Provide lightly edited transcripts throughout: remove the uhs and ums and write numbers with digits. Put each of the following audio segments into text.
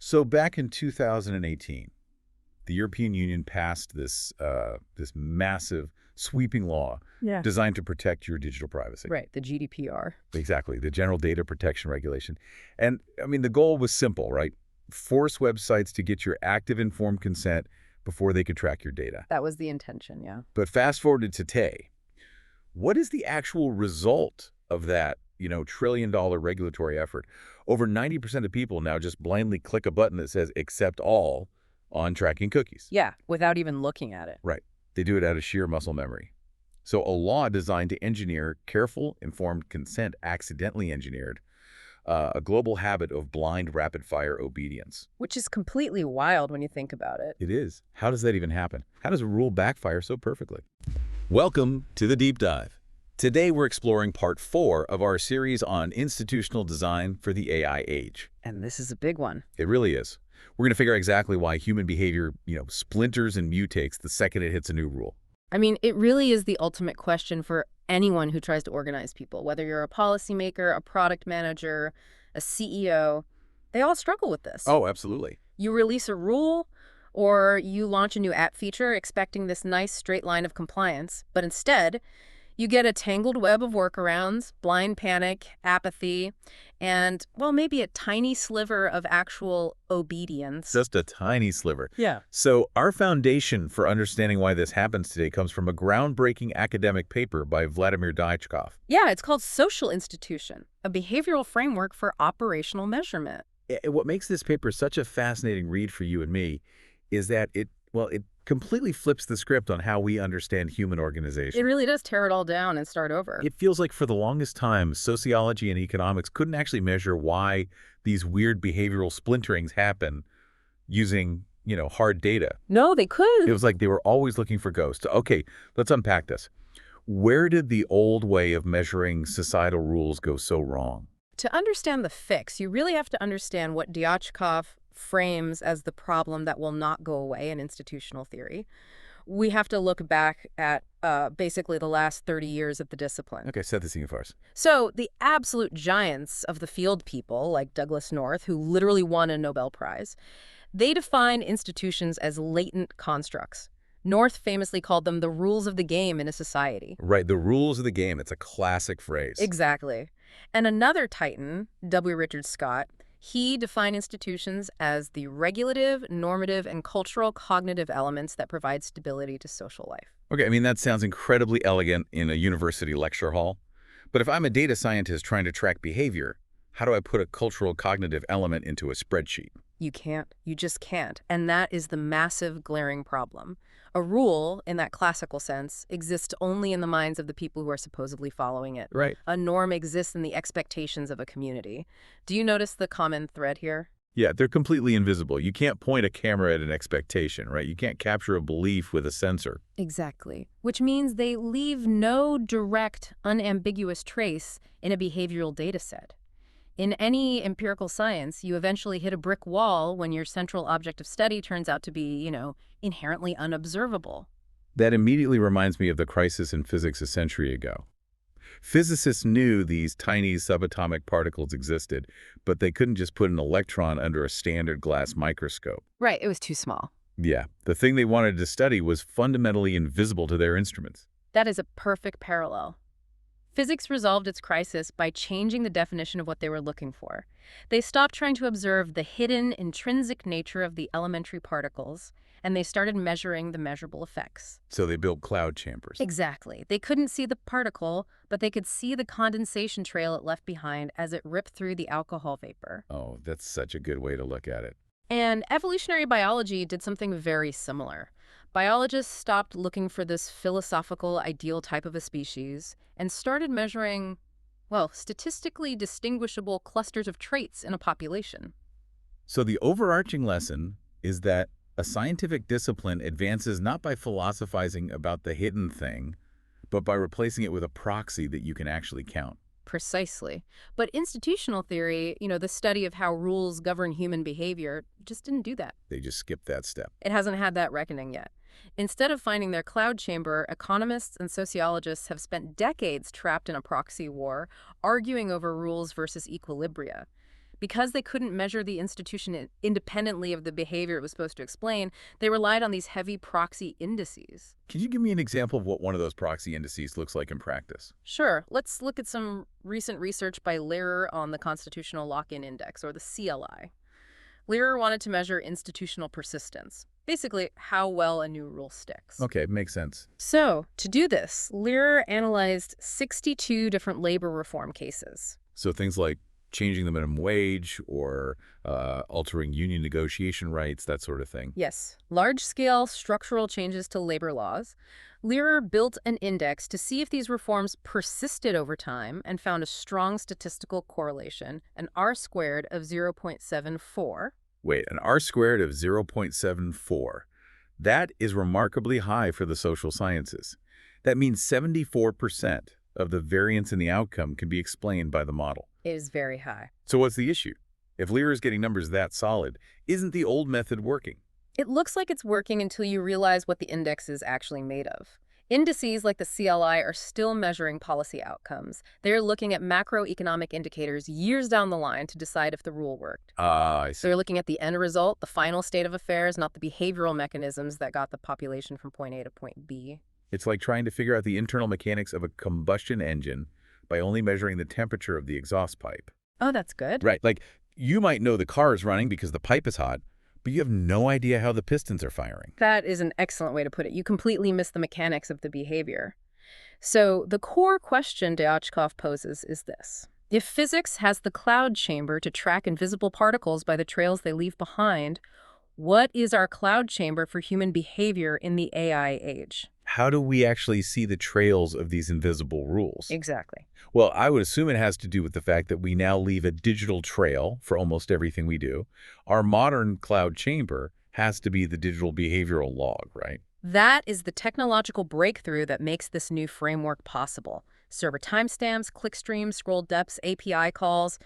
So back in 2018, the European Union passed this massive, sweeping law Yeah. designed to protect your digital privacy. Right, the GDPR. Exactly, the General Data Protection Regulation. And, I mean, the goal was simple, right? Force websites to get your active informed consent before they could track your data. That was the intention, yeah. But fast forward to today, what is the actual result of that, trillion-dollar regulatory effort? Over 90% of people now just blindly click a button that says accept all on tracking cookies. Yeah, without even looking at it. Right. They do it out of sheer muscle memory. So a law designed to engineer careful, informed consent accidentally engineered a global habit of blind, rapid-fire obedience. Which is completely wild when you think about it. It is. How does that even happen? How does a rule backfire so perfectly? Welcome to the Deep Dive. Today we're exploring part 4 of our series on institutional design for the AI age. And this is a big one. It really is. We're going to figure out exactly why human behavior, splinters and mutates the second it hits a new rule. I mean, it really is the ultimate question for anyone who tries to organize people, whether you're a policymaker, a product manager, a CEO. They all struggle with this. Oh, absolutely. You release a rule or you launch a new app feature expecting this nice straight line of compliance, but instead, you get a tangled web of workarounds, blind panic, apathy, and, well, maybe a tiny sliver of actual obedience. Just a tiny sliver. Yeah. So our foundation for understanding why this happens today comes from a groundbreaking academic paper by Vladimir Dyachtov. Yeah, it's called Social Institution, a behavioral framework for operational measurement. What makes this paper such a fascinating read for you and me is that it completely flips the script on how we understand human organization. It really does tear it all down and start over. It feels like for the longest time, sociology and economics couldn't actually measure why these weird behavioral splinterings happen using, hard data. No, they couldn't. It was like they were always looking for ghosts. Okay, let's unpack this. Where did the old way of measuring societal rules go so wrong? To understand the fix, you really have to understand what Dyachtov frames as the problem that will not go away in institutional theory. We have to look back at basically the last 30 years of the discipline. Okay, set the scene for us. So the absolute giants of the field people, like Douglas North, who literally won a Nobel Prize, they define institutions as latent constructs. North famously called them the rules of the game in a society. Right, the rules of the game. It's a classic phrase. Exactly. And another titan, W. Richard Scott, he defined institutions as the regulative, normative, and cultural cognitive elements that provide stability to social life. Okay, I mean, that sounds incredibly elegant in a university lecture hall. But if I'm a data scientist trying to track behavior, how do I put a cultural cognitive element into a spreadsheet? You can't. You just can't. And that is the massive, glaring problem. A rule, in that classical sense, exists only in the minds of the people who are supposedly following it. Right. A norm exists in the expectations of a community. Do you notice the common thread here? Yeah, they're completely invisible. You can't point a camera at an expectation, right? You can't capture a belief with a sensor. Exactly. Which means they leave no direct, unambiguous trace in a behavioral data set. In any empirical science, you eventually hit a brick wall when your central object of study turns out to be, inherently unobservable. That immediately reminds me of the crisis in physics a century ago. Physicists knew these tiny subatomic particles existed, but they couldn't just put an electron under a standard glass microscope. Right, it was too small. Yeah, the thing they wanted to study was fundamentally invisible to their instruments. That is a perfect parallel. Physics resolved its crisis by changing the definition of what they were looking for. They stopped trying to observe the hidden, intrinsic nature of the elementary particles, and they started measuring the measurable effects. So they built cloud chambers. Exactly. They couldn't see the particle, but they could see the condensation trail it left behind as it ripped through the alcohol vapor. Oh, that's such a good way to look at it. And evolutionary biology did something very similar. Biologists stopped looking for this philosophical ideal type of a species and started measuring, statistically distinguishable clusters of traits in a population. So the overarching lesson is that a scientific discipline advances not by philosophizing about the hidden thing, but by replacing it with a proxy that you can actually count. Precisely. But institutional theory, the study of how rules govern human behavior, just didn't do that. They just skipped that step. It hasn't had that reckoning yet. Instead of finding their cloud chamber, economists and sociologists have spent decades trapped in a proxy war, arguing over rules versus equilibria. Because they couldn't measure the institution independently of the behavior it was supposed to explain, they relied on these heavy proxy indices. Can you give me an example of what one of those proxy indices looks like in practice? Sure, let's look at some recent research by Lehrer on the Constitutional Lock-in Index, or the CLI. Lehrer wanted to measure institutional persistence, basically how well a new rule sticks. Okay, makes sense. So, to do this, Lehrer analyzed 62 different labor reform cases. So things like changing the minimum wage or altering union negotiation rights, that sort of thing. Yes, large-scale structural changes to labor laws. Lehrer built an index to see if these reforms persisted over time and found a strong statistical correlation, an R-squared of 0.74. Wait, an R-squared of 0.74. That is remarkably high for the social sciences. That means 74% of the variance in the outcome can be explained by the model. It is very high. So what's the issue? If Lehrer is getting numbers that solid, isn't the old method working? It looks like it's working until you realize what the index is actually made of. Indices like the CLI are still measuring policy outcomes. They're looking at macroeconomic indicators years down the line to decide if the rule worked. Ah, I see. They're looking at the end result, the final state of affairs, not the behavioral mechanisms that got the population from point A to point B. It's like trying to figure out the internal mechanics of a combustion engine by only measuring the temperature of the exhaust pipe. Oh, that's good. Right, like you might know the car is running because the pipe is hot, but you have no idea how the pistons are firing. That is an excellent way to put it. You completely miss the mechanics of the behavior. So the core question Dyachtov poses is this. If physics has the cloud chamber to track invisible particles by the trails they leave behind, what is our cloud chamber for human behavior in the AI age? How do we actually see the trails of these invisible rules? Exactly. Well, I would assume it has to do with the fact that we now leave a digital trail for almost everything we do. Our modern cloud chamber has to be the digital behavioral log, right? That is the technological breakthrough that makes this new framework possible. Server timestamps, clickstreams, scroll depths, API calls.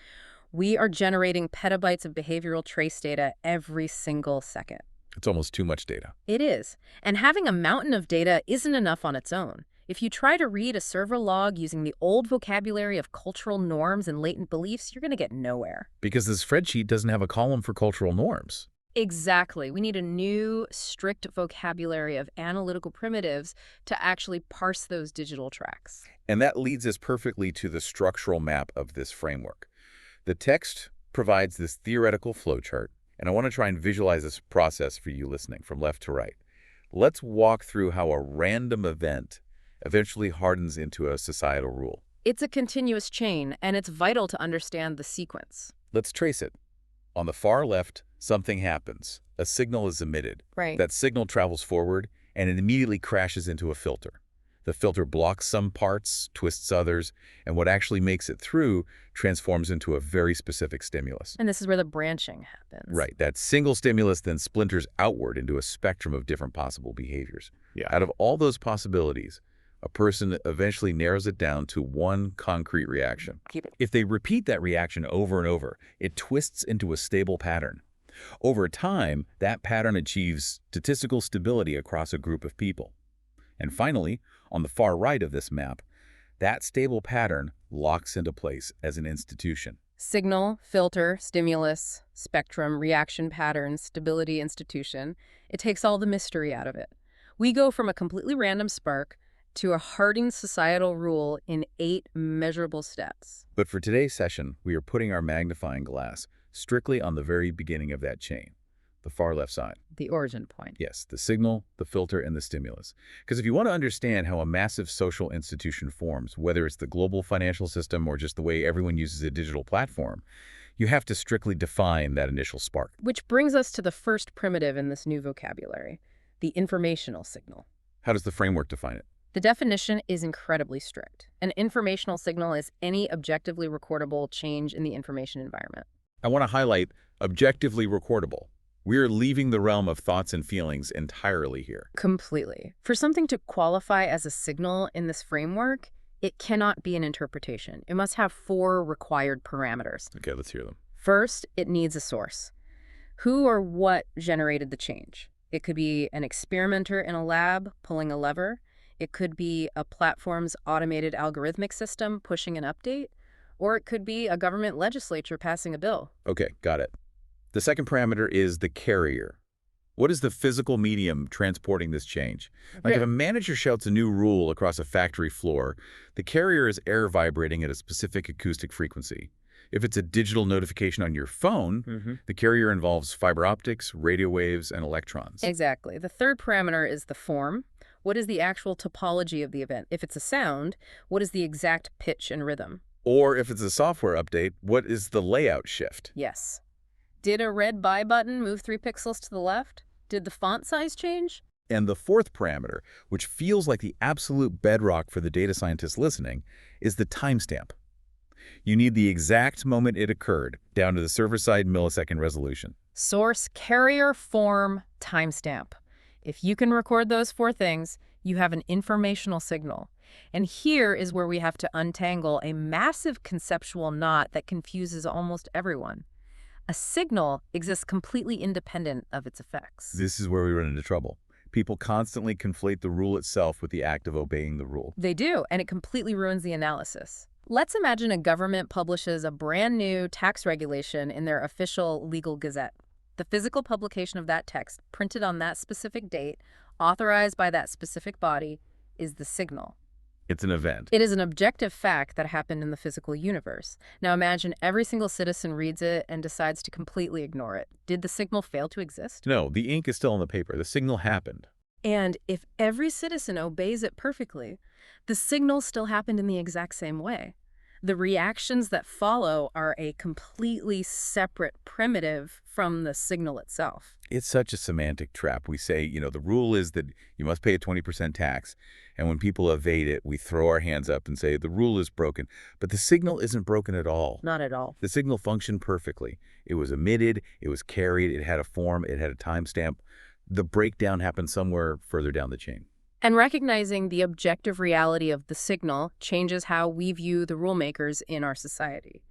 We are generating petabytes of behavioral trace data every single second. It's almost too much data. It is. And having a mountain of data isn't enough on its own. If you try to read a server log using the old vocabulary of cultural norms and latent beliefs, you're going to get nowhere. Because the spreadsheet doesn't have a column for cultural norms. Exactly. We need a new, strict vocabulary of analytical primitives to actually parse those digital tracks. And that leads us perfectly to the structural map of this framework. The text provides this theoretical flowchart, and I want to try and visualize this process for you listening from left to right. Let's walk through how a random event eventually hardens into a societal rule. It's a continuous chain, and it's vital to understand the sequence. Let's trace it. On the far left, something happens. A signal is emitted. Right. That signal travels forward, and it immediately crashes into a filter. The filter blocks some parts, twists others, and what actually makes it through transforms into a very specific stimulus. And this is where the branching happens. Right. That single stimulus then splinters outward into a spectrum of different possible behaviors. Yeah. Out of all those possibilities, a person eventually narrows it down to one concrete reaction. Keep it. If they repeat that reaction over and over, it twists into a stable pattern. Over time, that pattern achieves statistical stability across a group of people. And finally, on the far right of this map, that stable pattern locks into place as an institution. Signal, filter, stimulus, spectrum, reaction patterns, stability, institution. It takes all the mystery out of it. We go from a completely random spark to a hardened societal rule in 8 measurable steps. But for today's session, we are putting our magnifying glass strictly on the very beginning of that chain, the far left side. The origin point. Yes, the signal, the filter, and the stimulus. Because if you want to understand how a massive social institution forms, whether it's the global financial system or just the way everyone uses a digital platform, you have to strictly define that initial spark. Which brings us to the first primitive in this new vocabulary, the informational signal. How does the framework define it? The definition is incredibly strict. An informational signal is any objectively recordable change in the information environment. I want to highlight objectively recordable. We're leaving the realm of thoughts and feelings entirely here. Completely. For something to qualify as a signal in this framework, it cannot be an interpretation. It must have 4 required parameters. Okay, let's hear them. First, it needs a source. Who or what generated the change? It could be an experimenter in a lab pulling a lever. It could be a platform's automated algorithmic system pushing an update. or it could be a government legislature passing a bill. Okay, got it. The second parameter is the carrier. What is the physical medium transporting this change? Like if Okay. a manager shouts a new rule across a factory floor, the carrier is air vibrating at a specific acoustic frequency. If it's a digital notification on your phone, the carrier involves fiber optics, radio waves, and electrons. Exactly. The third parameter is the form. What is the actual topology of the event? If it's a sound, what is the exact pitch and rhythm? Or if it's a software update, what is the layout shift? Yes. Did a red buy button move 3 pixels to the left? Did the font size change? And the fourth parameter, which feels like the absolute bedrock for the data scientist listening, is the timestamp. You need the exact moment it occurred, down to the server-side millisecond resolution. Source, carrier, form, timestamp. If you can record those 4 things, you have an informational signal. And here is where we have to untangle a massive conceptual knot that confuses almost everyone. A signal exists completely independent of its effects. This is where we run into trouble. People constantly conflate the rule itself with the act of obeying the rule. They do, and it completely ruins the analysis. Let's imagine a government publishes a brand new tax regulation in their official legal gazette. The physical publication of that text, printed on that specific date, authorized by that specific body, is the signal. It's an event. It is an objective fact that happened in the physical universe. Now imagine every single citizen reads it and decides to completely ignore it. Did the signal fail to exist? No, the ink is still on the paper. The signal happened. And if every citizen obeys it perfectly, the signal still happened in the exact same way. The reactions that follow are a completely separate primitive from the signal itself. It's such a semantic trap. We say, the rule is that you must pay a 20% tax. And when people evade it, we throw our hands up and say, the rule is broken. But the signal isn't broken at all. Not at all. The signal functioned perfectly. It was emitted, it was carried, it had a form, it had a timestamp. The breakdown happened somewhere further down the chain. And recognizing the objective reality of the signal changes how we view the rulemakers in our society.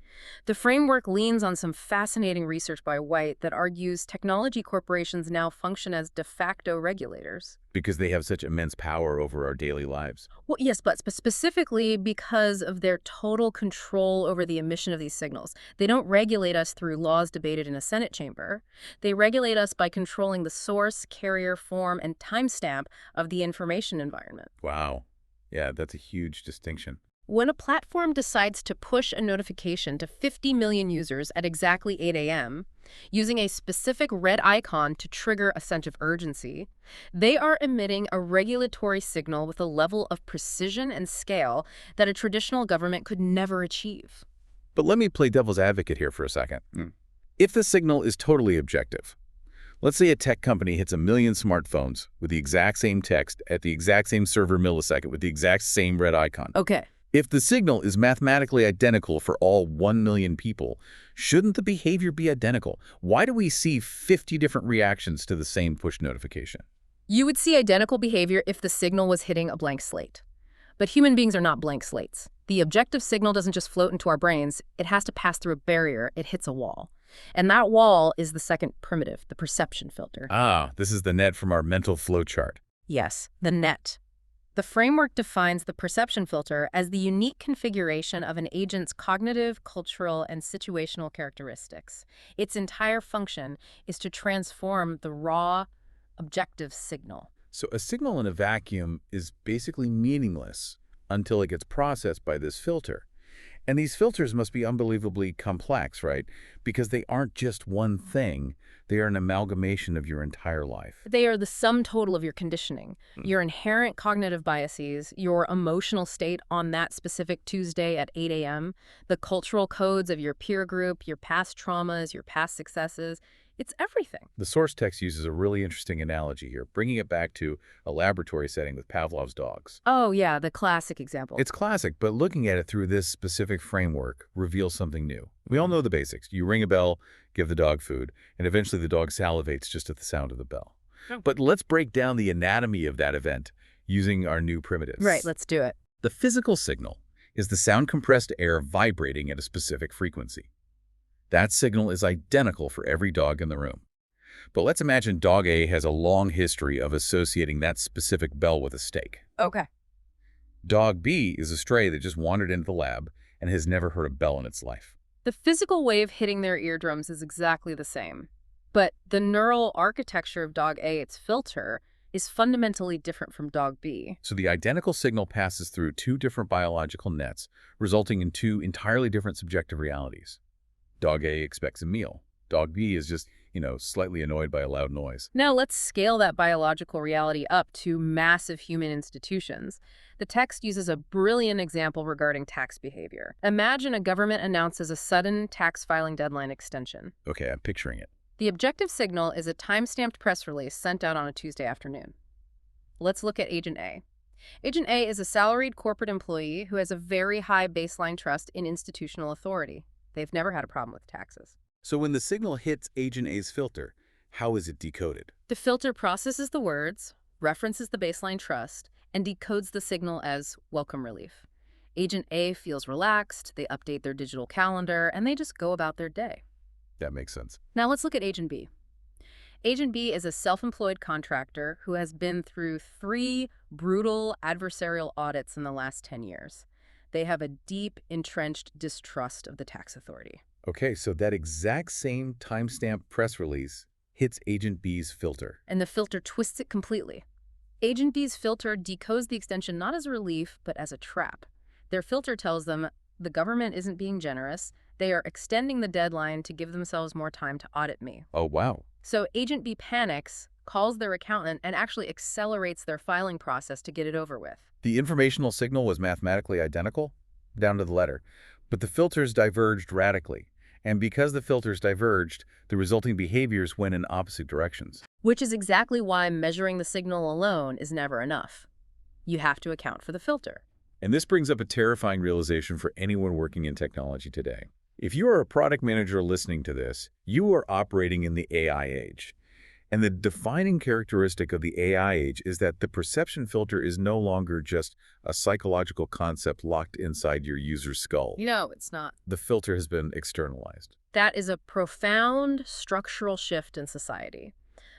The framework leans on some fascinating research by White that argues technology corporations now function as de facto regulators. Because they have such immense power over our daily lives. Well, yes, but specifically because of their total control over the emission of these signals. They don't regulate us through laws debated in a Senate chamber. They regulate us by controlling the source, carrier, form, and timestamp of the information environment. Wow. Yeah, that's a huge distinction. When a platform decides to push a notification to 50 million users at exactly 8 a.m., using a specific red icon to trigger a sense of urgency, they are emitting a regulatory signal with a level of precision and scale that a traditional government could never achieve. But let me play devil's advocate here for a second. If the signal is totally objective, let's say a tech company hits 1 million smartphones with the exact same text at the exact same server millisecond with the exact same red icon. Okay. If the signal is mathematically identical for all 1 million people, shouldn't the behavior be identical? Why do we see 50 different reactions to the same push notification? You would see identical behavior if the signal was hitting a blank slate. But human beings are not blank slates. The objective signal doesn't just float into our brains. It has to pass through a barrier. It hits a wall. And that wall is the second primitive, the perception filter. Ah, this is the net from our mental flowchart. Yes, the net. The framework defines the perception filter as the unique configuration of an agent's cognitive, cultural, and situational characteristics. Its entire function is to transform the raw, objective signal. So a signal in a vacuum is basically meaningless until it gets processed by this filter. And these filters must be unbelievably complex, right? Because they aren't just one thing. They are an amalgamation of your entire life. They are the sum total of your conditioning, your inherent cognitive biases, your emotional state on that specific Tuesday at 8 a.m., the cultural codes of your peer group, your past traumas, your past successes. It's everything. The source text uses a really interesting analogy here, bringing it back to a laboratory setting with Pavlov's dogs. Oh, yeah, the classic example. It's classic, but looking at it through this specific framework reveals something new. We all know the basics. You ring a bell, give the dog food, and eventually the dog salivates just at the sound of the bell. But let's break down the anatomy of that event using our new primitives. Right, let's do it. The physical signal is the sound-compressed air vibrating at a specific frequency. That signal is identical for every dog in the room. But let's imagine dog A has a long history of associating that specific bell with a steak. Okay. Dog B is a stray that just wandered into the lab and has never heard a bell in its life. The physical wave hitting their eardrums is exactly the same. But the neural architecture of dog A, its filter, is fundamentally different from dog B. So the identical signal passes through two different biological nets, resulting in two entirely different subjective realities. Dog A expects a meal. Dog B is just, slightly annoyed by a loud noise. Now let's scale that biological reality up to massive human institutions. The text uses a brilliant example regarding tax behavior. Imagine a government announces a sudden tax filing deadline extension. Okay, I'm picturing it. The objective signal is a time-stamped press release sent out on a Tuesday afternoon. Let's look at Agent A. Agent A is a salaried corporate employee who has a very high baseline trust in institutional authority. They've never had a problem with taxes. So when the signal hits Agent A's filter, how is it decoded? The filter processes the words, references the baseline trust, and decodes the signal as welcome relief. Agent A feels relaxed, they update their digital calendar, and they just go about their day. That makes sense. Now let's look at Agent B. Agent B is a self-employed contractor who has been through 3 brutal adversarial audits in the last 10 years. They have a deep, entrenched distrust of the tax authority. Okay, so that exact same timestamp press release hits Agent B's filter. And the filter twists it completely. Agent B's filter decodes the extension not as a relief, but as a trap. Their filter tells them the government isn't being generous. They are extending the deadline to give themselves more time to audit me. Oh, wow. So Agent B panics, calls their accountant, and actually accelerates their filing process to get it over with. The informational signal was mathematically identical, down to the letter, but the filters diverged radically. And because the filters diverged, the resulting behaviors went in opposite directions. Which is exactly why measuring the signal alone is never enough. You have to account for the filter. And this brings up a terrifying realization for anyone working in technology today. If you are a product manager listening to this, you are operating in the AI age. And the defining characteristic of the AI age is that the perception filter is no longer just a psychological concept locked inside your user's skull. No, it's not. The filter has been externalized. That is a profound structural shift in society.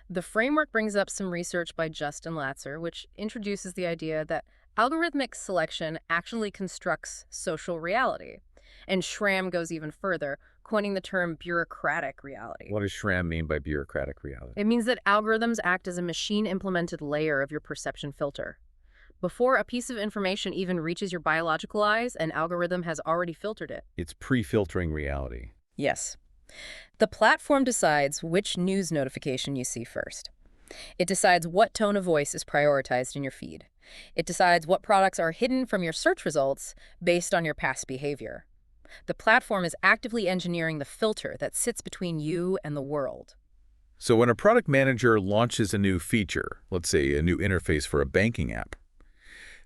The framework brings up some research by Justin Latzer, which introduces the idea that algorithmic selection actually constructs social reality. And Schramm goes even further, coining the term bureaucratic reality. What does Schramm mean by bureaucratic reality? It means that algorithms act as a machine-implemented layer of your perception filter. Before a piece of information even reaches your biological eyes, an algorithm has already filtered it. It's pre-filtering reality. Yes. The platform decides which news notification you see first. It decides what tone of voice is prioritized in your feed. It decides what products are hidden from your search results based on your past behavior. The platform is actively engineering the filter that sits between you and the world. So when a product manager launches a new feature, let's say a new interface for a banking app,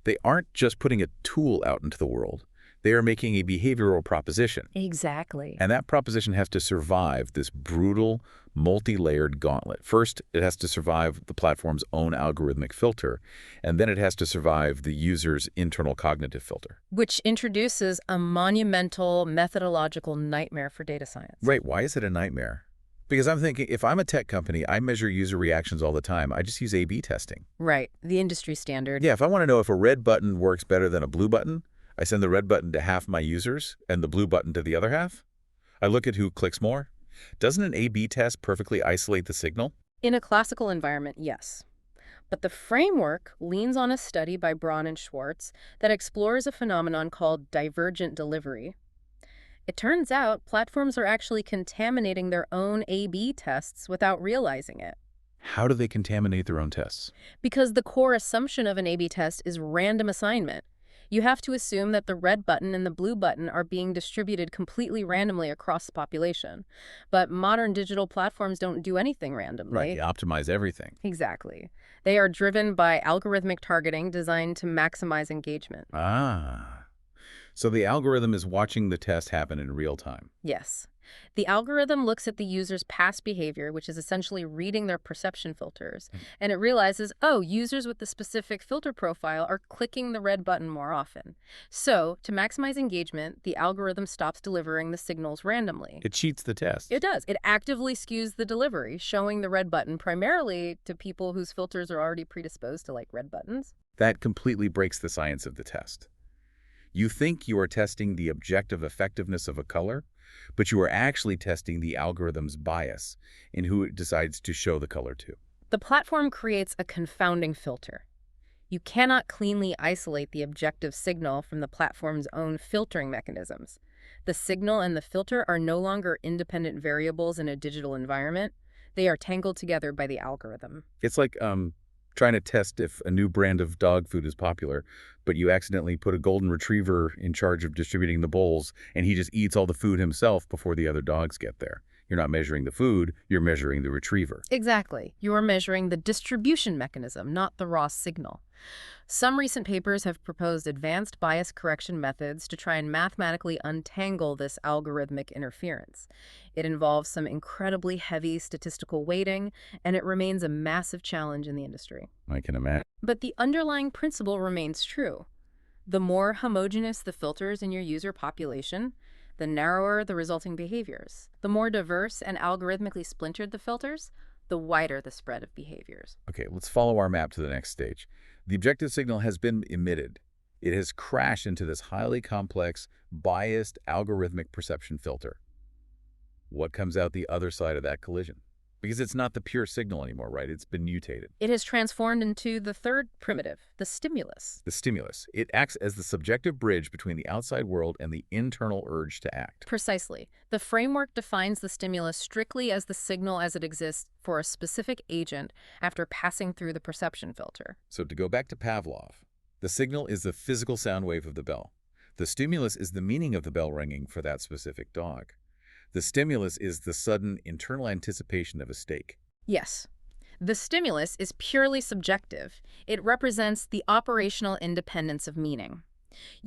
they aren't just putting a tool out into the world. They are making a behavioral proposition. Exactly. And that proposition has to survive this brutal, multi-layered gauntlet. First, it has to survive the platform's own algorithmic filter, and then it has to survive the user's internal cognitive filter. Which introduces a monumental methodological nightmare for data science. Right. Why is it a nightmare? Because I'm thinking, if I'm a tech company, I measure user reactions all the time. I just use A/B testing. Right. The industry standard. Yeah, if I want to know if a red button works better than a blue button, I send the red button to half my users and the blue button to the other half. I look at who clicks more. Doesn't an A/B test perfectly isolate the signal? In a classical environment, yes. But the framework leans on a study by Braun and Schwartz that explores a phenomenon called divergent delivery. It turns out platforms are actually contaminating their own A/B tests without realizing it. How do they contaminate their own tests? Because the core assumption of an A/B test is random assignment. You have to assume that the red button and the blue button are being distributed completely randomly across the population. But modern digital platforms don't do anything randomly. Right, they optimize everything. Exactly. They are driven by algorithmic targeting designed to maximize engagement. Ah. So the algorithm is watching the test happen in real time. Yes. The algorithm looks at the user's past behavior, which is essentially reading their perception filters, and it realizes, oh, users with the specific filter profile are clicking the red button more often. So, to maximize engagement, the algorithm stops delivering the signals randomly. It cheats the test. It does. It actively skews the delivery, showing the red button primarily to people whose filters are already predisposed to like red buttons. That completely breaks the science of the test. You think you are testing the objective effectiveness of a color, but you are actually testing the algorithm's bias in who it decides to show the color to. The platform creates a confounding filter. You cannot cleanly isolate the objective signal from the platform's own filtering mechanisms. The signal and the filter are no longer independent variables in a digital environment. They are tangled together by the algorithm. It's like trying to test if a new brand of dog food is popular, but you accidentally put a golden retriever in charge of distributing the bowls, and he just eats all the food himself before the other dogs get there. You're not measuring the food, you're measuring the retriever. Exactly. You are measuring the distribution mechanism, not the raw signal. Some recent papers have proposed advanced bias correction methods to try and mathematically untangle this algorithmic interference. It involves some incredibly heavy statistical weighting, and it remains a massive challenge in the industry. I can imagine. But the underlying principle remains true. The more homogeneous the filters in your user population, the narrower the resulting behaviors. The more diverse and algorithmically splintered the filters, the wider the spread of behaviors. Okay, let's follow our map to the next stage. The objective signal has been emitted. It has crashed into this highly complex, biased algorithmic perception filter. What comes out the other side of that collision? Because it's not the pure signal anymore, right? It's been mutated. It has transformed into the third primitive, the stimulus. The stimulus. It acts as the subjective bridge between the outside world and the internal urge to act. Precisely. The framework defines the stimulus strictly as the signal as it exists for a specific agent after passing through the perception filter. So to go back to Pavlov, the signal is the physical sound wave of the bell. The stimulus is the meaning of the bell ringing for that specific dog. The stimulus is the sudden internal anticipation of a steak. Yes. The stimulus is purely subjective. It represents the operational independence of meaning.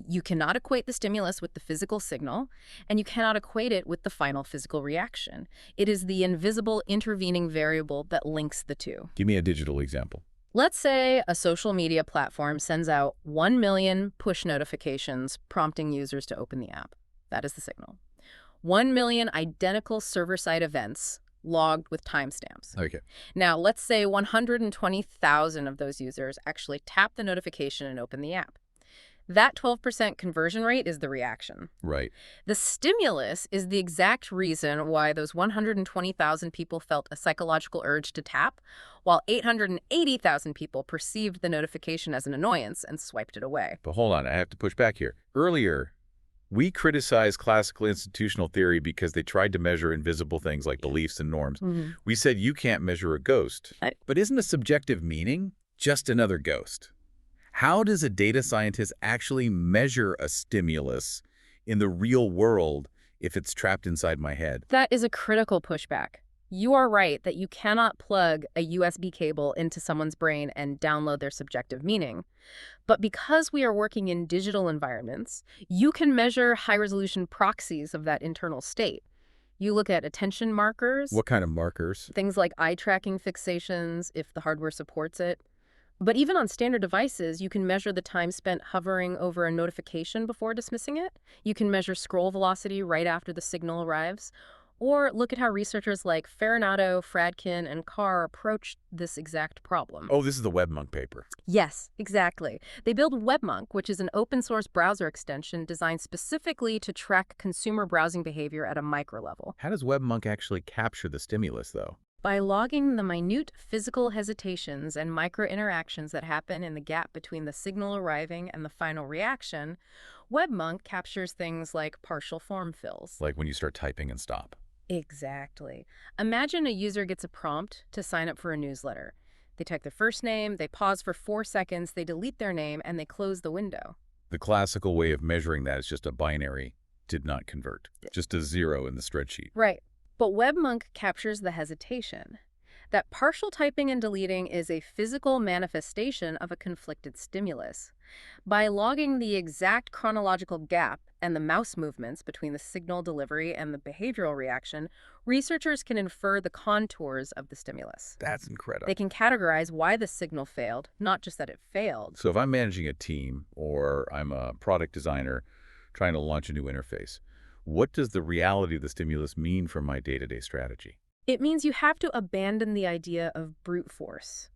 You cannot equate the stimulus with the physical signal, and you cannot equate it with the final physical reaction. It is the invisible intervening variable that links the two. Give me a digital example. Let's say a social media platform sends out 1 million push notifications prompting users to open the app. That is the signal. 1 million identical server-side events logged with timestamps. Okay. Now, let's say 120,000 of those users actually tap the notification and open the app. That 12% conversion rate is the reaction. Right. The stimulus is the exact reason why those 120,000 people felt a psychological urge to tap, while 880,000 people perceived the notification as an annoyance and swiped it away. But hold on, I have to push back here. Earlier, we criticized classical institutional theory because they tried to measure invisible things like beliefs and norms. We said you can't measure a ghost. But isn't a subjective meaning just another ghost? How does a data scientist actually measure a stimulus in the real world if it's trapped inside my head? That is a critical pushback. You are right that you cannot plug a USB cable into someone's brain and download their subjective meaning. But because we are working in digital environments, you can measure high-resolution proxies of that internal state. You look at attention markers. What kind of markers? Things like eye tracking fixations, if the hardware supports it. But even on standard devices, you can measure the time spent hovering over a notification before dismissing it. You can measure scroll velocity right after the signal arrives. Or look at how researchers like Farinato, Fradkin, and Carr approached this exact problem. Oh, this is the WebMonk paper. Yes, exactly. They build WebMonk, which is an open-source browser extension designed specifically to track consumer browsing behavior at a micro level. How does WebMonk actually capture the stimulus, though? By logging the minute physical hesitations and micro-interactions that happen in the gap between the signal arriving and the final reaction, WebMonk captures things like partial form fills. Like when you start typing and stop. Exactly. Imagine a user gets a prompt to sign up for a newsletter. They type their first name, they pause for 4 seconds, they delete their name, and they close the window. The classical way of measuring that is just a binary did not convert, just a 0 in the spreadsheet. Right. But WebMonk captures the hesitation. That partial typing and deleting is a physical manifestation of a conflicted stimulus. By logging the exact chronological gap and the mouse movements between the signal delivery and the behavioral reaction, researchers can infer the contours of the stimulus. That's incredible. They can categorize why the signal failed, not just that it failed. So if I'm managing a team or I'm a product designer trying to launch a new interface, what does the reality of the stimulus mean for my day-to-day strategy? It means you have to abandon the idea of brute force.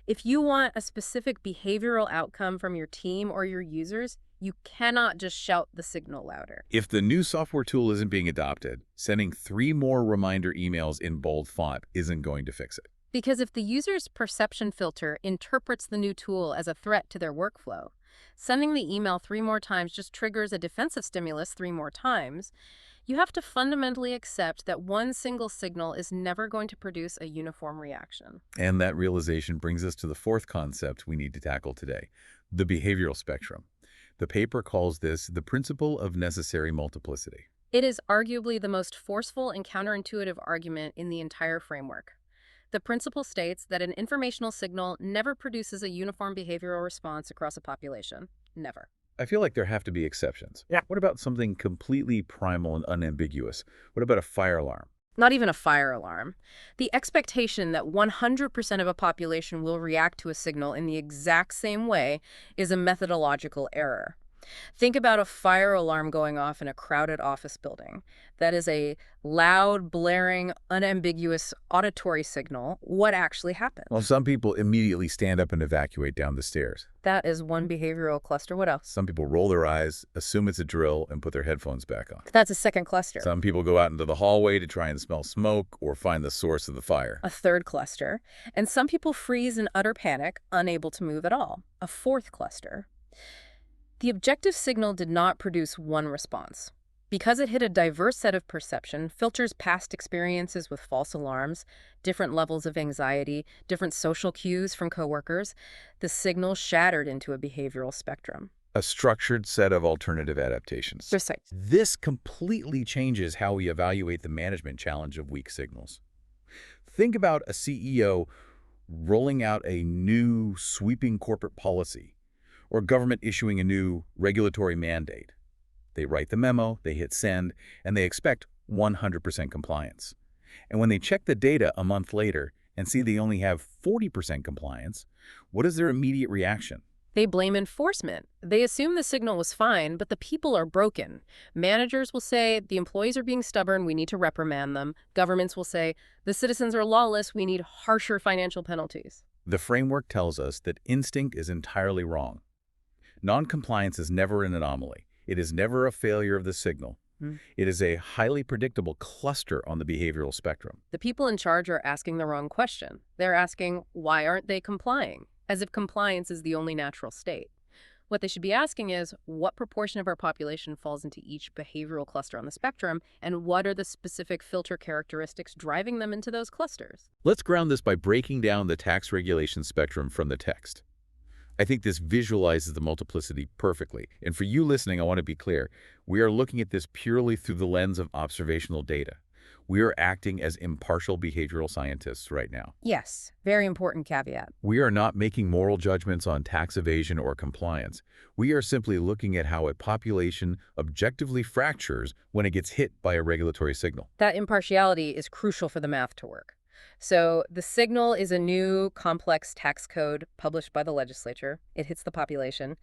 If you want a specific behavioral outcome from your team or your users, You cannot just shout the signal louder. If the new software tool isn't being adopted, sending 3 more reminder emails in bold font isn't going to fix it. Because if the user's perception filter interprets the new tool as a threat to their workflow, sending the email 3 more times just triggers a defensive stimulus 3 more times. You have to fundamentally accept that one single signal is never going to produce a uniform reaction. And that realization brings us to the fourth concept we need to tackle today, the behavioral spectrum. The paper calls this the principle of necessary multiplicity. It is arguably the most forceful and counterintuitive argument in the entire framework. The principle states that an informational signal never produces a uniform behavioral response across a population. Never. I feel like there have to be exceptions. Yeah. What about something completely primal and unambiguous? What about a fire alarm? Not even a fire alarm. The expectation that 100% of a population will react to a signal in the exact same way is a methodological error. Think about a fire alarm going off in a crowded office building. That is a loud, blaring, unambiguous auditory signal. What actually happens? Well, some people immediately stand up and evacuate down the stairs. That is one behavioral cluster. What else? Some people roll their eyes, assume it's a drill, and put their headphones back on. That's a second cluster. Some people go out into the hallway to try and smell smoke or find the source of the fire. A third cluster. And some people freeze in utter panic, unable to move at all. A fourth cluster. The objective signal did not produce one response. Because it hit a diverse set of perception, filters past experiences with false alarms, different levels of anxiety, different social cues from coworkers, the signal shattered into a behavioral spectrum. A structured set of alternative adaptations. Precise. This completely changes how we evaluate the management challenge of weak signals. Think about a CEO rolling out a new sweeping corporate policy, or government issuing a new regulatory mandate. They write the memo, they hit send, and they expect 100% compliance. And when they check the data a month later and see they only have 40% compliance, what is their immediate reaction? They blame enforcement. They assume the signal was fine, but the people are broken. Managers will say, the employees are being stubborn, we need to reprimand them. Governments will say, the citizens are lawless, we need harsher financial penalties. The framework tells us that instinct is entirely wrong. Non-compliance is never an anomaly. It is never a failure of the signal. It is a highly predictable cluster on the behavioral spectrum. The people in charge are asking the wrong question. They're asking, why aren't they complying? As if compliance is the only natural state. What they should be asking is, what proportion of our population falls into each behavioral cluster on the spectrum, and what are the specific filter characteristics driving them into those clusters? Let's ground this by breaking down the tax regulation spectrum from the text. I think this visualizes the multiplicity perfectly. And for you listening, I want to be clear. We are looking at this purely through the lens of observational data. We are acting as impartial behavioral scientists right now. Yes, very important caveat. We are not making moral judgments on tax evasion or compliance. We are simply looking at how a population objectively fractures when it gets hit by a regulatory signal. That impartiality is crucial for the math to work. So the signal is a new complex tax code published by the legislature. It hits the population.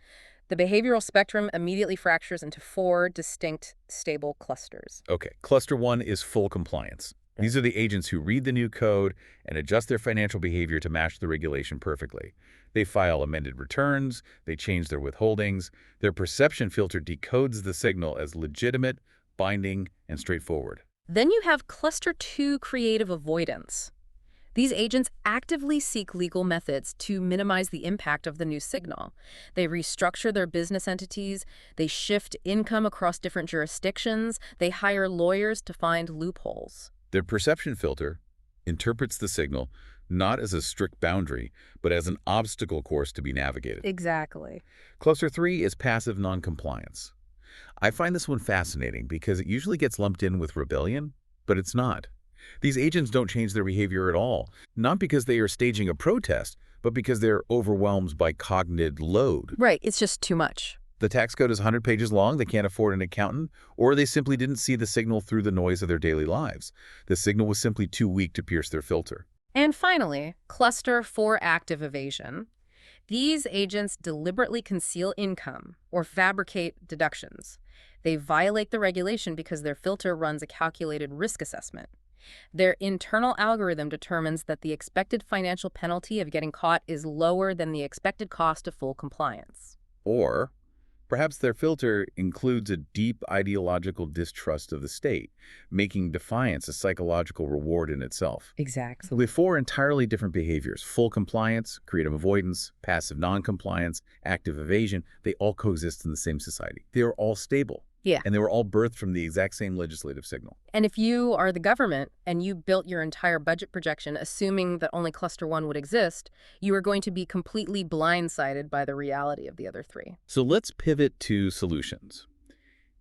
The behavioral spectrum immediately fractures into 4 distinct stable clusters. Okay, cluster 1 is full compliance. These are the agents who read the new code and adjust their financial behavior to match the regulation perfectly. They file amended returns, they change their withholdings, their perception filter decodes the signal as legitimate, binding, and straightforward. Then you have cluster 2, creative avoidance. These agents actively seek legal methods to minimize the impact of the new signal. They restructure their business entities, they shift income across different jurisdictions, they hire lawyers to find loopholes. Their perception filter interprets the signal not as a strict boundary, but as an obstacle course to be navigated. Exactly. Cluster 3 is passive noncompliance. I find this one fascinating because it usually gets lumped in with rebellion, but it's not. These agents don't change their behavior at all, not because they are staging a protest, but because they're overwhelmed by cognitive load. Right, it's just too much. The tax code is 100 pages long, they can't afford an accountant, or they simply didn't see the signal through the noise of their daily lives. The signal was simply too weak to pierce their filter. And finally, cluster 4, active evasion. These agents deliberately conceal income or fabricate deductions. They violate the regulation because their filter runs a calculated risk assessment. Their internal algorithm determines that the expected financial penalty of getting caught is lower than the expected cost of full compliance. Or Perhaps their filter includes a deep ideological distrust of the state, making defiance a psychological reward in itself. Exactly. With four entirely different behaviors, full compliance, creative avoidance, passive noncompliance, active evasion, they all coexist in the same society. They are all stable. Yeah. And they were all birthed from the exact same legislative signal. And if you are the government and you built your entire budget projection assuming that only cluster one would exist, you are going to be completely blindsided by the reality of the other three. So let's pivot to solutions.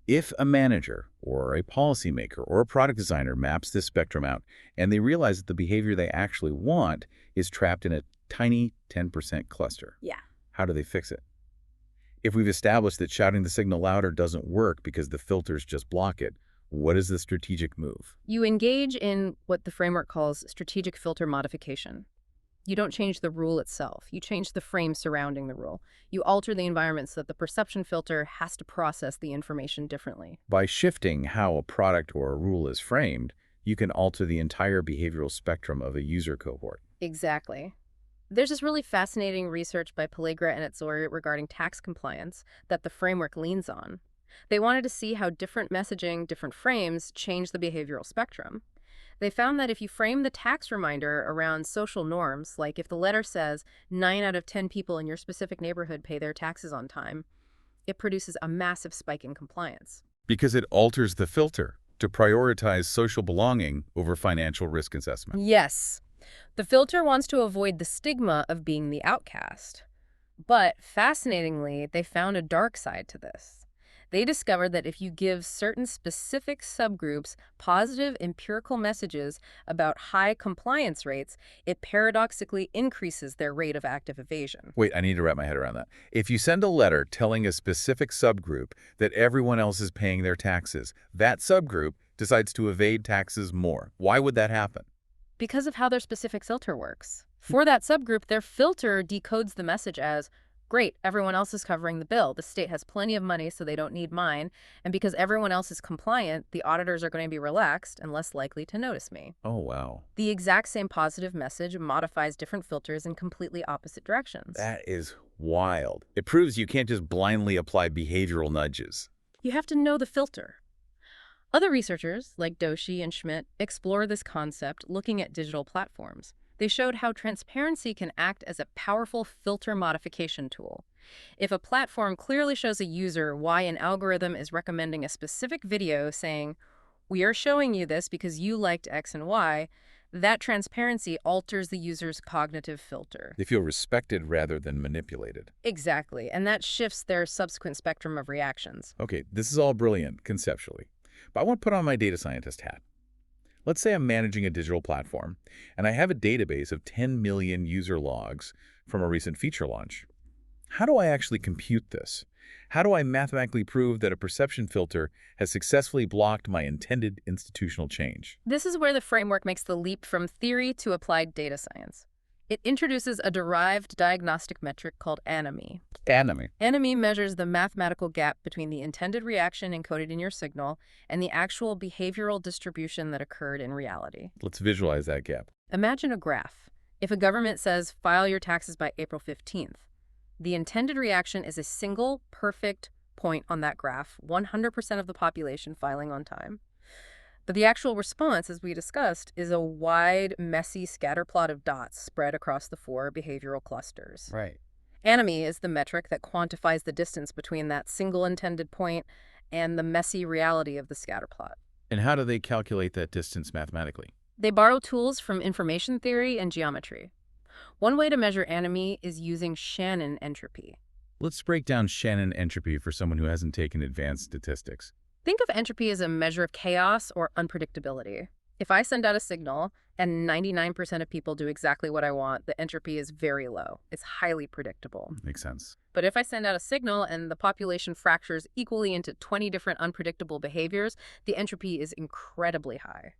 If a manager or a policymaker or a product designer maps this spectrum out and they realize that the behavior they actually want is trapped in a tiny 10% cluster, Yeah. how do they fix it? If we've established that shouting the signal louder doesn't work because the filters just block it, what is the strategic move? You engage in what the framework calls strategic filter modification. You don't change the rule itself. You change the frame surrounding the rule. You alter the environment so that the perception filter has to process the information differently. By shifting how a product or a rule is framed, you can alter the entire behavioral spectrum of a user cohort. Exactly. There's this really fascinating research by Pellegra and Etzori regarding tax compliance that the framework leans on. They wanted to see how different messaging, different frames change the behavioral spectrum. They found that if you frame the tax reminder around social norms, like if the letter says 9 out of 10 people in your specific neighborhood pay their taxes on time, it produces a massive spike in compliance. Because it alters the filter to prioritize social belonging over financial risk assessment. Yes. The filter wants to avoid the stigma of being the outcast. But fascinatingly, they found a dark side to this. They discovered that if you give certain specific subgroups positive empirical messages about high compliance rates, it paradoxically increases their rate of active evasion. Wait, I need to wrap my head around that. If you send a letter telling a specific subgroup that everyone else is paying their taxes, that subgroup decides to evade taxes more. Why would that happen? Because of how their specific filter works. For that subgroup, their filter decodes the message as, great, everyone else is covering the bill. The state has plenty of money, so they don't need mine. And because everyone else is compliant, the auditors are going to be relaxed and less likely to notice me. Oh, wow. The exact same positive message modifies different filters in completely opposite directions. That is wild. It proves you can't just blindly apply behavioral nudges. You have to know the filter. Other researchers, like Doshi and Schmidt, explore this concept looking at digital platforms. They showed how transparency can act as a powerful filter modification tool. If a platform clearly shows a user why an algorithm is recommending a specific video saying, we are showing you this because you liked X and Y, that transparency alters the user's cognitive filter. They feel respected rather than manipulated. Exactly, and that shifts their subsequent spectrum of reactions. Okay, this is all brilliant conceptually, but I want to put on my data scientist hat. Let's say I'm managing a digital platform, and I have a database of 10 million user logs from a recent feature launch. How do I actually compute this? How do I mathematically prove that a perception filter has successfully blocked my intended institutional change? This is where the framework makes the leap from theory to applied data science. It introduces a derived diagnostic metric called anomie. Anomie measures the mathematical gap between the intended reaction encoded in your signal and the actual behavioral distribution that occurred in reality. Let's visualize that gap. Imagine a graph. If a government says, file your taxes by April 15th, the intended reaction is a single, perfect point on that graph, 100% of the population filing on time. But the actual response, as we discussed, is a wide, messy scatterplot of dots spread across the 4 behavioral clusters. Right. Anomie is the metric that quantifies the distance between that single intended point and the messy reality of the scatterplot. And how do they calculate that distance mathematically? They borrow tools from information theory and geometry. One way to measure anomie is using Shannon entropy. Let's break down Shannon entropy for someone who hasn't taken advanced statistics. Think of entropy as a measure of chaos or unpredictability. If I send out a signal and 99% of people do exactly what I want, the entropy is very low. It's highly predictable. Makes sense. But if I send out a signal and the population fractures equally into 20 different unpredictable behaviors, the entropy is incredibly high.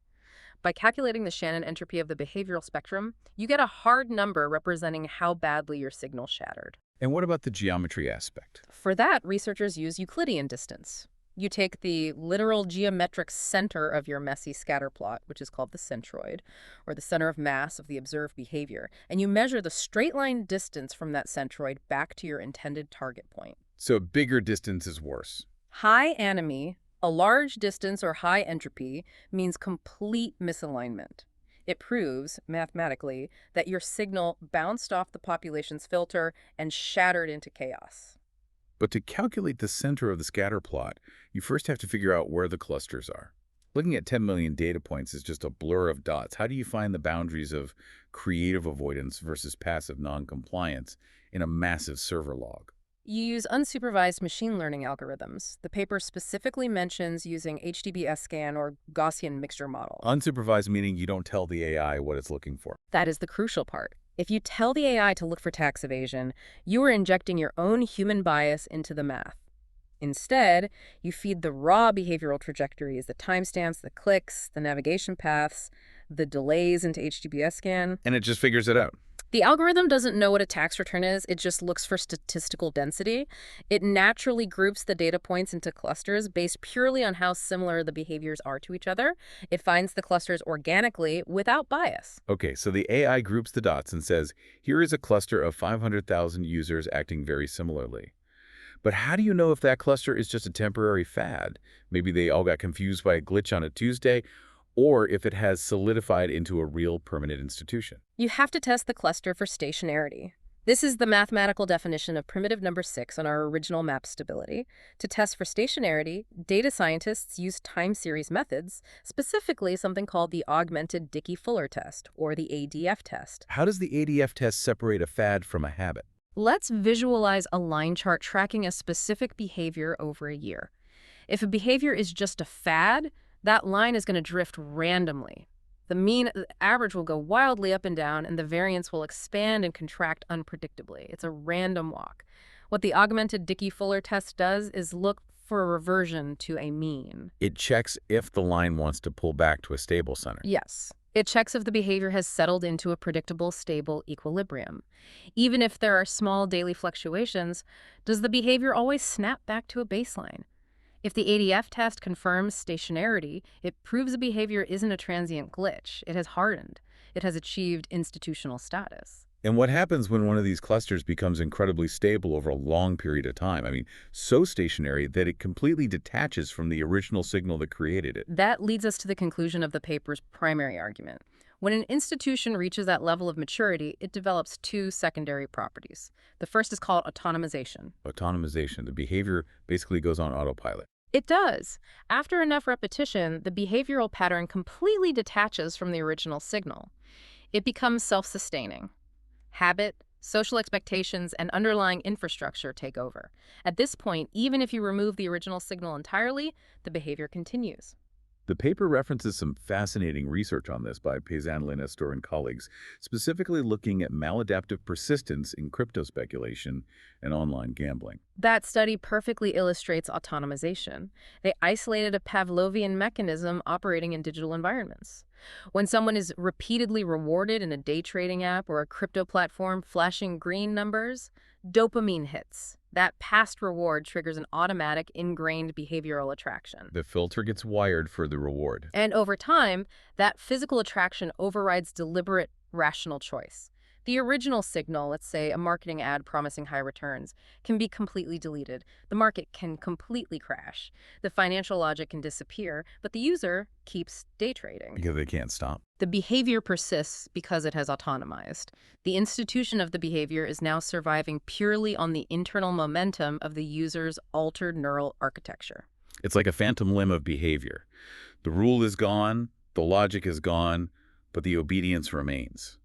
By calculating the Shannon entropy of the behavioral spectrum, you get a hard number representing how badly your signal shattered. And what about the geometry aspect? For that, researchers use Euclidean distance. You take the literal geometric center of your messy scatterplot, which is called the centroid, or the center of mass of the observed behavior, and you measure the straight line distance from that centroid back to your intended target point. So bigger distance is worse. High anomie, a large distance or high entropy, means complete misalignment. It proves, mathematically, that your signal bounced off the population's filter and shattered into chaos. But to calculate the center of the scatter plot, you first have to figure out where the clusters are. Looking at 10 million data points is just a blur of dots. How do you find the boundaries of creative avoidance versus passive noncompliance in a massive server log? You use unsupervised machine learning algorithms. The paper specifically mentions using HDBS-scan or Gaussian mixture model. Unsupervised meaning you don't tell the AI what it's looking for. That is the crucial part. If you tell the AI to look for tax evasion, you are injecting your own human bias into the math. Instead, you feed the raw behavioral trajectories, the timestamps, the clicks, the navigation paths, the delays into HDBS scan. And it just figures it out. The algorithm doesn't know what a tax return is, it just looks for statistical density. It naturally groups the data points into clusters based purely on how similar the behaviors are to each other. It finds the clusters organically without bias. Okay, so the AI groups the dots and says, here is a cluster of 500,000 users acting very similarly. But how do you know if that cluster is just a temporary fad? Maybe they all got confused by a glitch on a Tuesday, or if it has solidified into a real permanent institution. You have to test the cluster for stationarity. This is the mathematical definition of primitive number 6 on our original map stability. To test for stationarity, data scientists use time series methods, specifically something called the augmented Dickey-Fuller test, or the ADF test. How does the ADF test separate a fad from a habit? Let's visualize a line chart tracking a specific behavior over a year. If a behavior is just a fad, that line is going to drift randomly. The average will go wildly up and down, and the variance will expand and contract unpredictably. It's a random walk. What the augmented Dickey-Fuller test does is look for a reversion to a mean. It checks if the line wants to pull back to a stable center. Yes. It checks if the behavior has settled into a predictable, stable equilibrium. Even if there are small daily fluctuations, does the behavior always snap back to a baseline? If the ADF test confirms stationarity, it proves the behavior isn't a transient glitch. It has hardened. It has achieved institutional status. And what happens when one of these clusters becomes incredibly stable over a long period of time? I mean, so stationary that it completely detaches from the original signal that created it. That leads us to the conclusion of the paper's primary argument. When an institution reaches that level of maturity, it develops two secondary properties. The first is called autonomization. Autonomization, the behavior basically goes on autopilot. It does. After enough repetition, the behavioral pattern completely detaches from the original signal. It becomes self-sustaining. Habit, social expectations, and underlying infrastructure take over. At this point, even if you remove the original signal entirely, the behavior continues. The paper references some fascinating research on this by Pazan, Nestor, and colleagues, specifically looking at maladaptive persistence in crypto speculation and online gambling. That study perfectly illustrates autonomization. They isolated a Pavlovian mechanism operating in digital environments. When someone is repeatedly rewarded in a day trading app or a crypto platform flashing green numbers, dopamine hits. That past reward triggers an automatic, ingrained behavioral attraction. The filter gets wired for the reward. And over time, that physical attraction overrides deliberate, rational choice. The original signal, let's say a marketing ad promising high returns, can be completely deleted. The market can completely crash. The financial logic can disappear, but the user keeps day trading. Because they can't stop. The behavior persists because it has autonomized. The institution of the behavior is now surviving purely on the internal momentum of the user's altered neural architecture. It's like a phantom limb of behavior. The rule is gone, the logic is gone, but the obedience remains.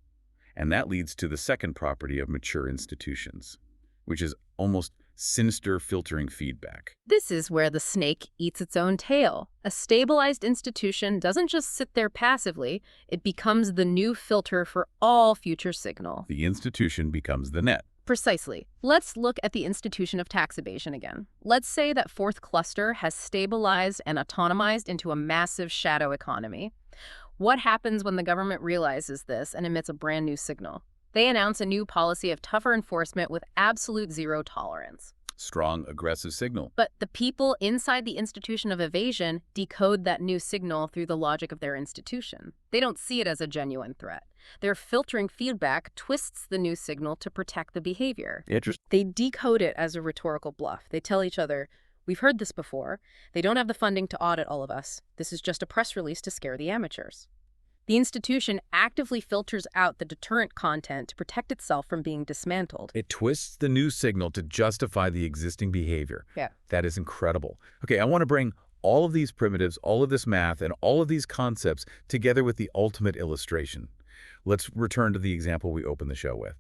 And that leads to the second property of mature institutions, which is almost sinister filtering feedback. This is where the snake eats its own tail. A stabilized institution doesn't just sit there passively, it becomes the new filter for all future signal. The institution becomes the net. Precisely. Let's look at the institution of tax evasion again. Let's say that fourth cluster has stabilized and autonomized into a massive shadow economy. What happens when the government realizes this and emits a brand new signal? They announce a new policy of tougher enforcement with absolute zero tolerance. Strong, aggressive signal. But the people inside the institution of evasion decode that new signal through the logic of their institution. They don't see it as a genuine threat. Their filtering feedback twists the new signal to protect the behavior. Interesting. They decode it as a rhetorical bluff. They tell each other, we've heard this before. They don't have the funding to audit all of us. This is just a press release to scare the amateurs. The institution actively filters out the deterrent content to protect itself from being dismantled. It twists the new signal to justify the existing behavior. Yeah. That is incredible. Okay, I want to bring all of these primitives, all of this math, and all of these concepts together with the ultimate illustration. Let's return to the example we opened the show with.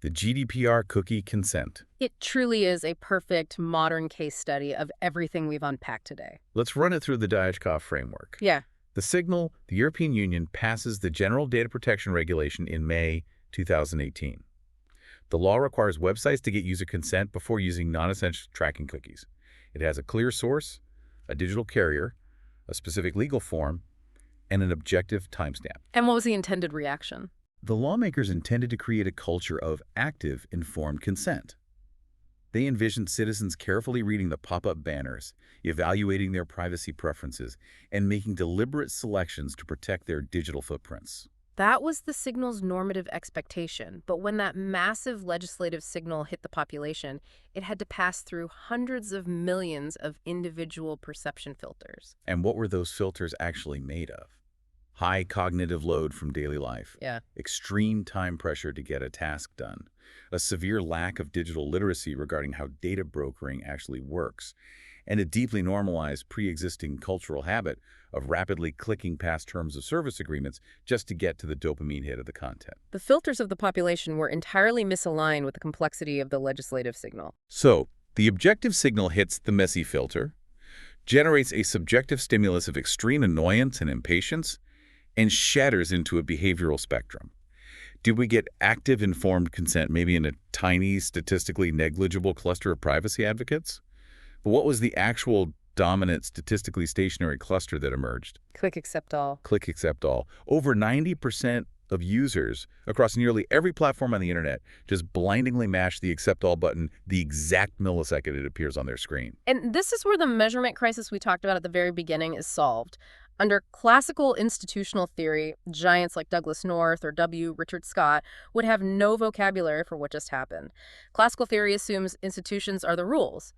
The GDPR cookie consent. It truly is a perfect modern case study of everything we've unpacked today. Let's run it through the Dijkhoff framework. Yeah. The signal, the European Union passes the General Data Protection Regulation in May 2018. The law requires websites to get user consent before using non-essential tracking cookies. It has a clear source, a digital carrier, a specific legal form, and an objective timestamp. And what was the intended reaction? The lawmakers intended to create a culture of active, informed consent. They envisioned citizens carefully reading the pop-up banners, evaluating their privacy preferences, and making deliberate selections to protect their digital footprints. That was the signal's normative expectation, but when that massive legislative signal hit the population, it had to pass through hundreds of millions of individual perception filters. And what were those filters actually made of? High cognitive load from daily life, Yeah. extreme time pressure to get a task done, a severe lack of digital literacy regarding how data brokering actually works, and a deeply normalized pre-existing cultural habit of rapidly clicking past terms of service agreements just to get to the dopamine hit of the content. The filters of the population were entirely misaligned with the complexity of the legislative signal. So, the objective signal hits the messy filter, generates a subjective stimulus of extreme annoyance and impatience, and shatters into a behavioral spectrum. Did we get active informed consent maybe in a tiny, statistically negligible cluster of privacy advocates? But what was the actual dominant, statistically stationary cluster that emerged? Click accept all. Click accept all. Over 90% of users across nearly every platform on the internet just blindingly mash the accept all button the exact millisecond it appears on their screen. And this is where the measurement crisis we talked about at the very beginning is solved. Under classical institutional theory, giants like Douglas North or W. Richard Scott would have no vocabulary for what just happened. Classical theory assumes institutions are the rules,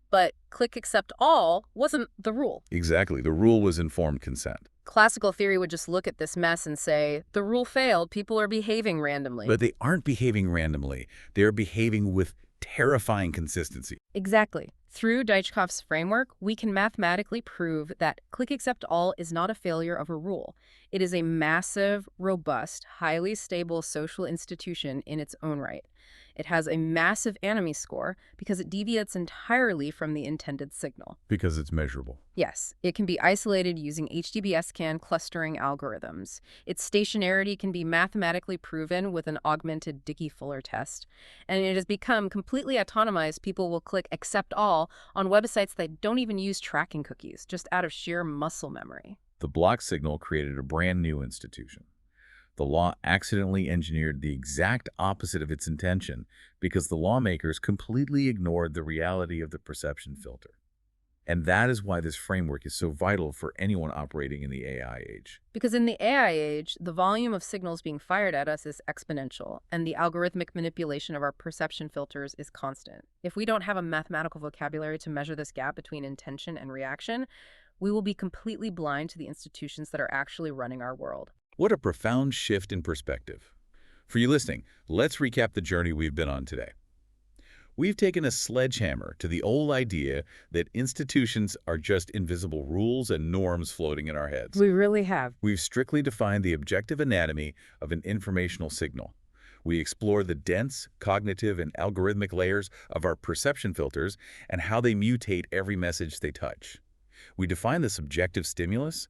but click accept all wasn't the rule. Exactly. The rule was informed consent. Classical theory would just look at this mess and say, the rule failed, people are behaving randomly. But they aren't behaving randomly. They're behaving with terrifying consistency. Exactly. Through Dijkhoff's framework, we can mathematically prove that click accept all is not a failure of a rule. It is a massive, robust, highly stable social institution in its own right. It has a massive enemy score because it deviates entirely from the intended signal. Because it's measurable. Yes, it can be isolated using HDBS-CAN clustering algorithms. Its stationarity can be mathematically proven with an augmented Dickey-Fuller test. And it has become completely autonomized. People will click accept all on websites that don't even use tracking cookies, just out of sheer muscle memory. The block signal created a brand new institution. The law accidentally engineered the exact opposite of its intention because the lawmakers completely ignored the reality of the perception filter. And that is why this framework is so vital for anyone operating in the AI age. Because in the AI age, the volume of signals being fired at us is exponential, and the algorithmic manipulation of our perception filters is constant. If we don't have a mathematical vocabulary to measure this gap between intention and reaction, we will be completely blind to the institutions that are actually running our world. What a profound shift in perspective. For you listening, let's recap the journey we've been on today. We've taken a sledgehammer to the old idea that institutions are just invisible rules and norms floating in our heads. We really have. We've strictly defined the objective anatomy of an informational signal. We explore the dense, cognitive, and algorithmic layers of our perception filters and how they mutate every message they touch. We define the subjective stimulus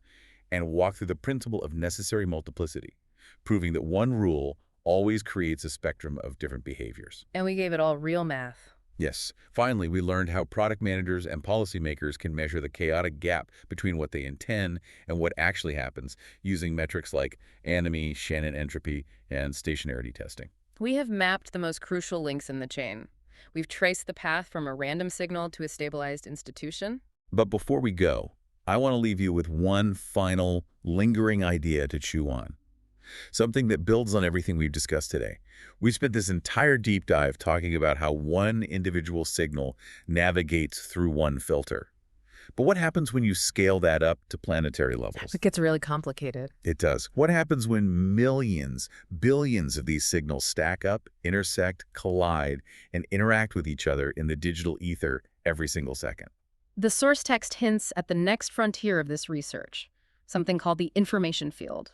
and walk through the principle of necessary multiplicity, proving that one rule always creates a spectrum of different behaviors. And we gave it all real math. Yes. Finally, we learned how product managers and policymakers can measure the chaotic gap between what they intend and what actually happens using metrics like anomie, Shannon entropy, and stationarity testing. We have mapped the most crucial links in the chain. We've traced the path from a random signal to a stabilized institution. But before we go, I want to leave you with one final, lingering idea to chew on. something that builds on everything we've discussed today. We spent this entire deep dive talking about how one individual signal navigates through one filter. But what happens when you scale that up to planetary levels? It gets really complicated. It does. What happens when millions, billions of these signals stack up, intersect, collide, and interact with each other in the digital ether every single second? The source text hints at the next frontier of this research, something called the information field.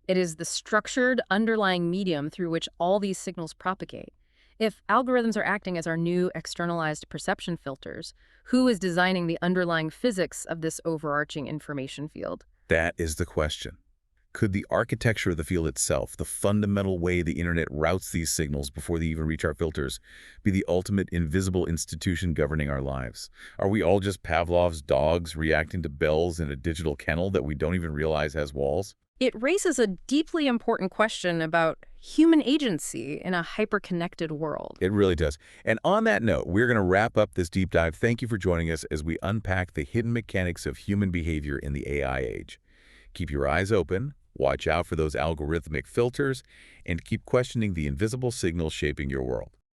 It is the structured underlying medium through which all these signals propagate. If algorithms are acting as our new externalized perception filters, who is designing the underlying physics of this overarching information field? That is the question. Could the architecture of the field itself, the fundamental way the internet routes these signals before they even reach our filters, be the ultimate invisible institution governing our lives? Are we all just Pavlov's dogs reacting to bells in a digital kennel that we don't even realize has walls? It raises a deeply important question about human agency in a hyper-connected world. It really does. And on that note, we're going to wrap up this deep dive. Thank you for joining us as we unpack the hidden mechanics of human behavior in the AI age. Keep your eyes open, watch out for those algorithmic filters, and keep questioning the invisible signals shaping your world.